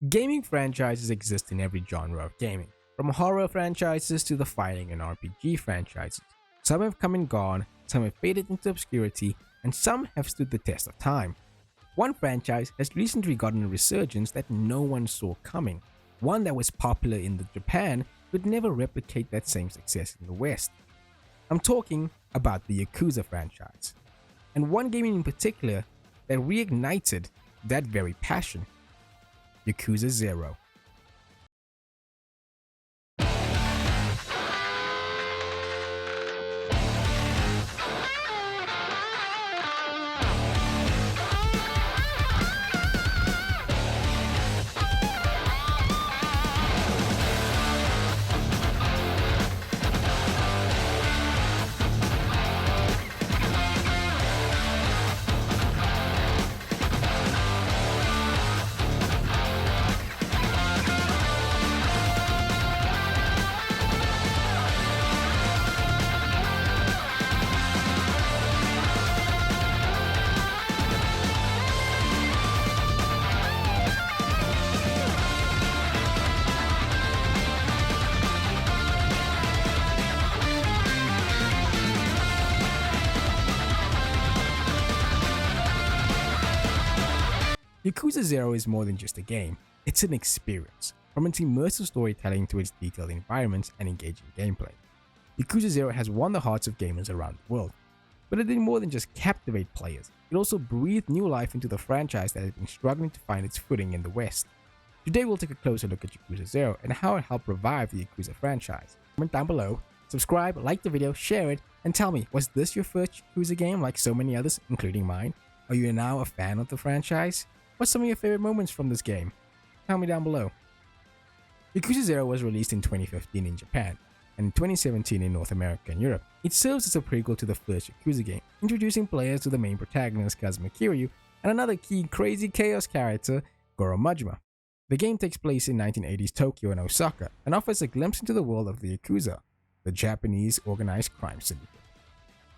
Gaming franchises exist in every genre of gaming, from horror franchises to the fighting and RPG franchises. Some have come and gone, some have faded into obscurity, and some have stood the test of time. One franchise has recently gotten a resurgence that no one saw coming, one that was popular in Japan but never replicate that same success in the West. I'm talking about the Yakuza franchise, and one game in particular that reignited that very passion, Yakuza 0. Yakuza 0 is more than just a game, it's an experience, from its immersive storytelling to its detailed environments and engaging gameplay. Yakuza 0 has won the hearts of gamers around the world, but it did more than just captivate players, it also breathed new life into the franchise that had been struggling to find its footing in the West. Today we'll take a closer look at Yakuza 0 and how it helped revive the Yakuza franchise. Comment down below, subscribe, like the video, share it, and tell me, was this your first Yakuza game like so many others, including mine? Are you now a fan of the franchise? What's some of your favorite moments from this game? Tell me down below. Yakuza 0 was released in 2015 in Japan, and in 2017 in North America and Europe. It serves as a prequel to the first Yakuza game, introducing players to the main protagonist Kazuma Kiryu and another key crazy chaos character, Goro Majima. The game takes place in 1980s Tokyo and Osaka, and offers a glimpse into the world of the Yakuza, the Japanese organized crime syndicate.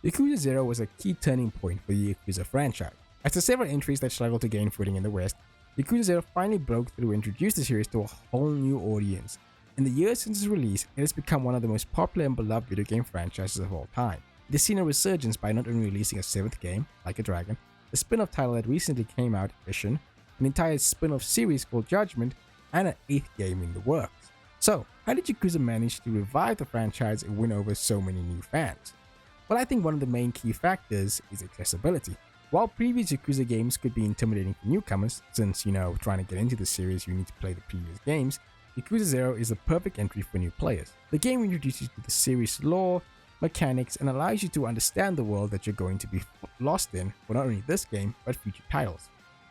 Yakuza 0 was a key turning point for the Yakuza franchise. After several entries that struggled to gain footing in the West, Yakuza 0 finally broke through and introduced the series to a whole new audience. In the years since its release, it has become one of the most popular and beloved video game franchises of all time. It has seen a resurgence by not only releasing a 7th game, Like a Dragon, a spin-off title that recently came out, Ishin, an entire spin-off series called Judgment, and an 8th game in the works. So, how did Yakuza manage to revive the franchise and win over so many new fans? Well, I think one of the main key factors is accessibility. While previous Yakuza games could be intimidating for newcomers, since, trying to get into the series you need to play the previous games, Yakuza 0 is the perfect entry for new players. The game introduces you to the series' lore, mechanics, and allows you to understand the world that you're going to be lost in for not only this game, but future titles.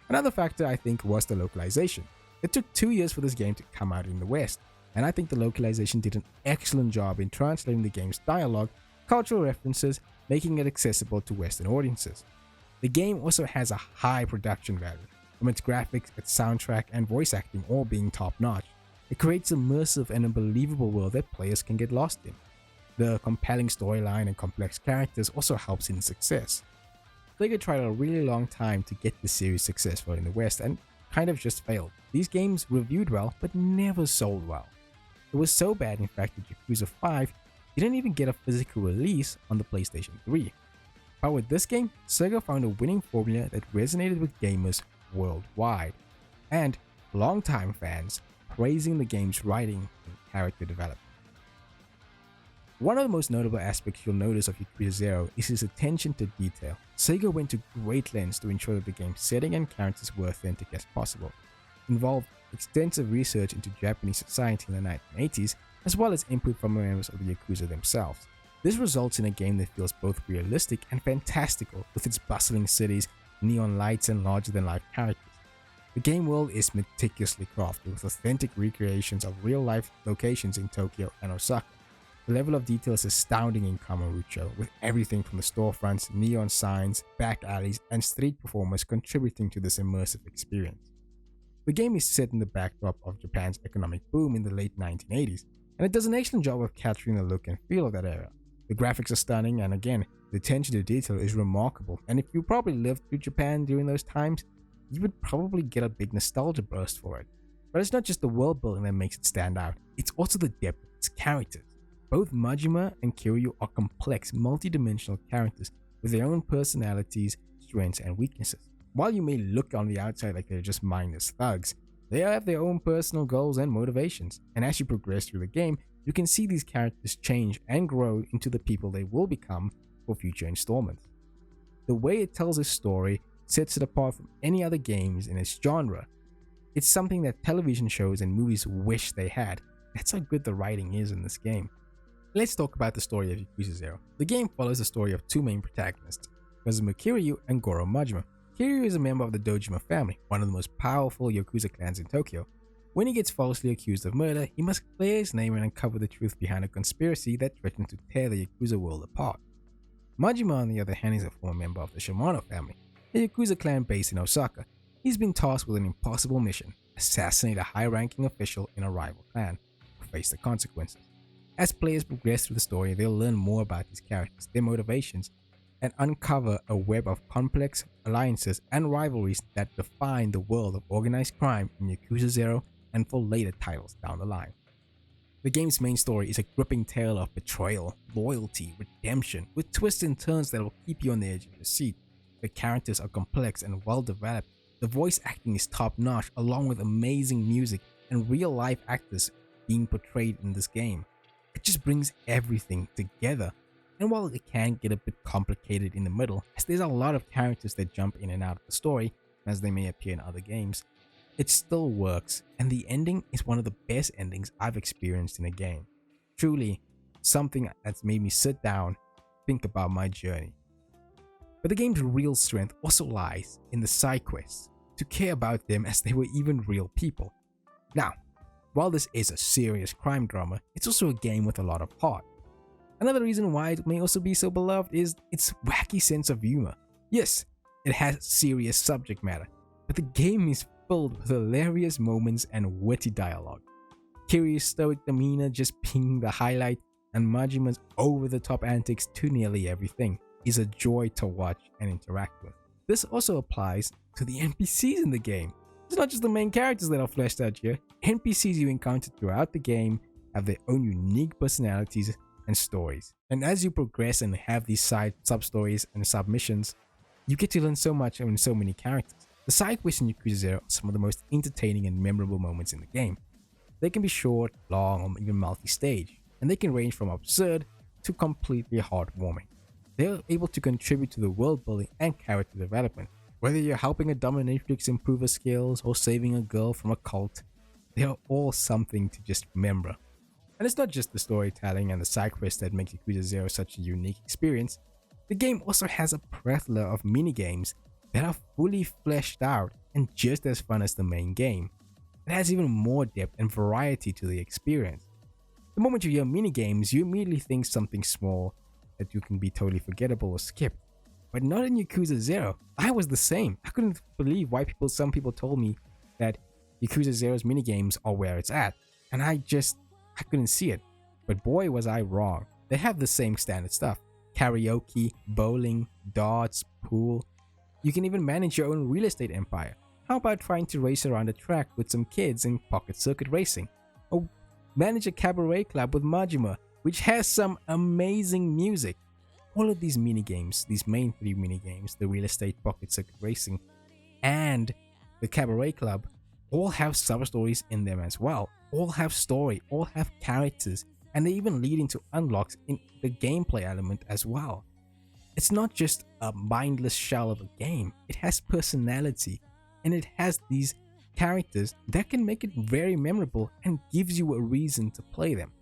Another factor I think was the localization. It took 2 years for this game to come out in the West, and I think the localization did an excellent job in translating the game's dialogue, cultural references, making it accessible to Western audiences. The game also has a high production value, from its graphics, its soundtrack, and voice acting all being top-notch. It creates an immersive and unbelievable world that players can get lost in. The compelling storyline and complex characters also helps in success. Sega tried a really long time to get the series successful in the West and kind of just failed. These games reviewed well, but never sold well. It was so bad in fact that Yakuza 5 didn't even get a physical release on the PlayStation 3. But with this game, Sega found a winning formula that resonated with gamers worldwide, and longtime fans praising the game's writing and character development. One of the most notable aspects you'll notice of Yakuza 0 is its attention to detail. Sega went to great lengths to ensure that the game's setting and characters were authentic as possible. It involved extensive research into Japanese society in the 1980s, as well as input from members of the Yakuza themselves. This results in a game that feels both realistic and fantastical, with its bustling cities, neon lights, and larger-than-life characters. The game world is meticulously crafted, with authentic recreations of real-life locations in Tokyo and Osaka. The level of detail is astounding in Kamurocho, with everything from the storefronts, neon signs, back alleys, and street performers contributing to this immersive experience. The game is set in the backdrop of Japan's economic boom in the late 1980s, and it does an excellent job of capturing the look and feel of that era. The graphics are stunning, and again, the attention to detail is remarkable, and if you probably lived through Japan during those times, you would probably get a big nostalgia burst for it. But it's not just the world building that makes it stand out, it's also the depth of its characters. Both Majima and Kiryu are complex, multi-dimensional characters with their own personalities, strengths, and weaknesses. While you may look on the outside like they're just mindless thugs, they have their own personal goals and motivations, and as you progress through the game, you can see these characters change and grow into the people they will become for future installments. The way it tells a story sets it apart from any other games in its genre. It's something that television shows and movies wish they had. That's how good the writing is in this game. Let's talk about the story of Yakuza 0. The game follows the story of two main protagonists, Kazuma Kiryu and Goro Majima. Kiryu is a member of the Dojima family, one of the most powerful Yakuza clans in Tokyo. When he gets falsely accused of murder, he must clear his name and uncover the truth behind a conspiracy that threatens to tear the Yakuza world apart. Majima, on the other hand, is a former member of the Shimano family, a Yakuza clan based in Osaka. He's been tasked with an impossible mission: assassinate a high-ranking official in a rival clan, or face the consequences. As players progress through the story, they'll learn more about these characters, their motivations, and uncover a web of complex alliances and rivalries that define the world of organized crime in Yakuza 0 and for later titles down the line. The game's main story is a gripping tale of betrayal, loyalty, redemption, with twists and turns that will keep you on the edge of your seat. The characters are complex and well developed. The voice acting is top notch, along with amazing music and real life actors being portrayed in this game. It just brings everything together. And while it can get a bit complicated in the middle, as there's a lot of characters that jump in and out of the story, as they may appear in other games, it still works, and the ending is one of the best endings I've experienced in a game. Truly, something that's made me sit down, think about my journey. But the game's real strength also lies in the side quests, to care about them as they were even real people. Now, while this is a serious crime drama, it's also a game with a lot of heart. Another reason why it may also be so beloved is its wacky sense of humor. Yes, it has serious subject matter, but the game is filled with hilarious moments and witty dialogue. Kiryu's stoic demeanor just being the highlight, and Majima's over-the-top antics to nearly everything is a joy to watch and interact with. This also applies to the NPCs in the game. It's not just the main characters that are fleshed out here. NPCs you encounter throughout the game have their own unique personalities and stories. And as you progress and have these side sub-stories and sub-missions, you get to learn so much and so many characters. The side quests in Yakuza 0 are some of the most entertaining and memorable moments in the game. They can be short, long, or even multi-stage, and they can range from absurd to completely heartwarming. They are able to contribute to the world building and character development. Whether you're helping a dominatrix improve her skills or saving a girl from a cult, they are all something to just remember. And it's not just the storytelling and the side quests that make Yakuza 0 such a unique experience. The game also has a plethora of minigames that are fully fleshed out and just as fun as the main game. It has even more depth and variety to the experience. The moment you hear minigames, you immediately think something small that you can be totally forgettable or skipped. But not in Yakuza 0. I was the same. I couldn't believe why some people told me that Yakuza 0's minigames are where it's at, and I couldn't see it. But boy was I wrong. They have the same standard stuff. Karaoke, bowling, darts, pool. You can even manage your own real estate empire. How about trying to race around a track with some kids in pocket circuit racing? Or manage a cabaret club with Majima, which has some amazing music. All of these minigames, these main three minigames, the real estate, pocket circuit racing, and the cabaret club, all have sub-stories in them as well. All have story, all have characters, and they even lead into unlocks in the gameplay element as well. It's not just a mindless shell of a game, it has personality, and it has these characters that can make it very memorable and gives you a reason to play them.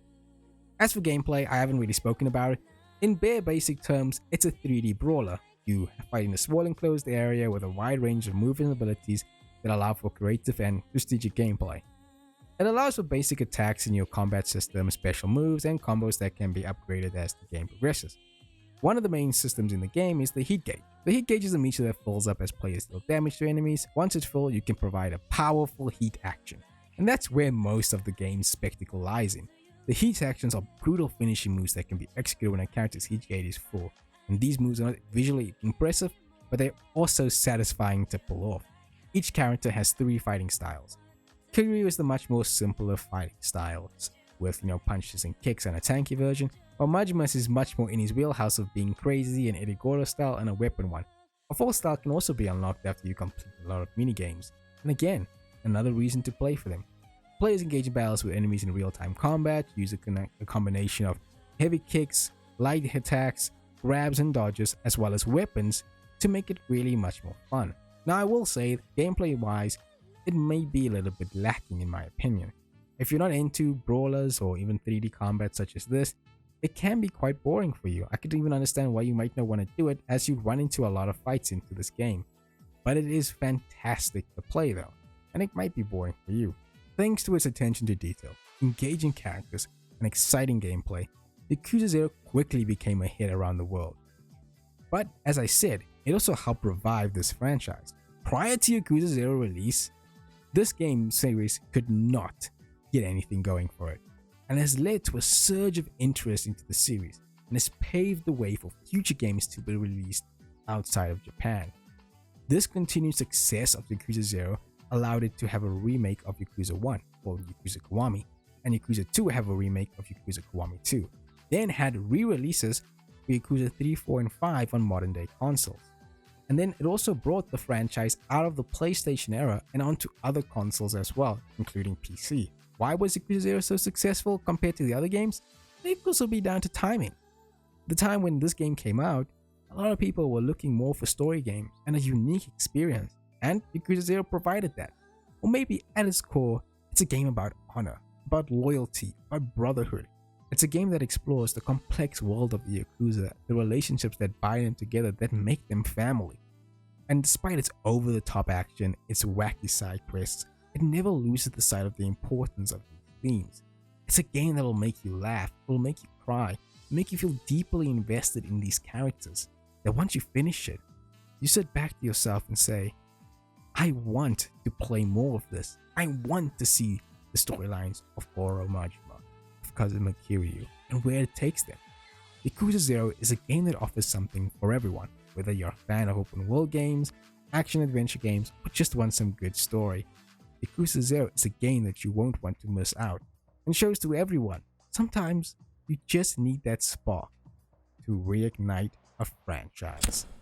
As for gameplay, I haven't really spoken about it. In bare basic terms, it's a 3D brawler. You fight in a small enclosed area with a wide range of movement abilities that allow for creative and strategic gameplay. It allows for basic attacks in your combat system, special moves, and combos that can be upgraded as the game progresses. One of the main systems in the game is the heat gauge. The heat gauge is a meter that fills up as players deal damage to enemies. Once it's full, you can provide a powerful heat action. And that's where most of the game's spectacle lies in. The heat actions are brutal finishing moves that can be executed when a character's heat gauge is full. And these moves are not visually impressive, but they're also satisfying to pull off. Each character has 3 fighting styles. Kiryu is the much more simpler fighting styles, with punches and kicks and a tanky version, while Majima's is much more in his wheelhouse of being crazy and Irigoro style and a weapon one. A full style can also be unlocked after you complete a lot of minigames, and again, another reason to play for them. Players engage in battles with enemies in real-time combat, use a combination of heavy kicks, light attacks, grabs and dodges, as well as weapons to make it really much more fun. Now I will say, gameplay wise, it may be a little bit lacking in my opinion. If you're not into brawlers or even 3D combat such as this, it can be quite boring for you. I could even understand why you might not want to do it, as you run into a lot of fights into this game. But it is fantastic to play though, and it might be boring for you. Thanks to its attention to detail, engaging characters, and exciting gameplay, Yakuza 0 quickly became a hit around the world. But as I said, it also helped revive this franchise. Prior to Yakuza 0 release, this game series could not get anything going for it, and has led to a surge of interest into the series, and has paved the way for future games to be released outside of Japan. This continued success of Yakuza 0 allowed it to have a remake of Yakuza 1, called Yakuza Kiwami, and Yakuza 2 have a remake of Yakuza Kiwami 2, then had re-releases for Yakuza 3, 4, and 5 on modern day consoles. And then it also brought the franchise out of the PlayStation era and onto other consoles as well, including PC. Why was Yakuza 0 so successful compared to the other games? It could also be down to timing. The time when this game came out, a lot of people were looking more for story games and a unique experience, and Yakuza 0 provided that. Or maybe at its core, it's a game about honor, about loyalty, about brotherhood. It's a game that explores the complex world of the Yakuza, the relationships that bind them together that make them family. And despite its over-the-top action, its wacky side quests, it never loses the sight of the importance of these themes. It's a game that will make you laugh, will make you cry, make you feel deeply invested in these characters, that once you finish it, you sit back to yourself and say, I want to play more of this. I want to see the storylines of Goro Majima, of Kazuma Kiryu, and where it takes them. Yakuza 0 is a game that offers something for everyone, whether you're a fan of open world games, action adventure games, or just want some good story. Yakuza 0 is a game that you won't want to miss out, and shows to everyone, sometimes you just need that spark to reignite a franchise.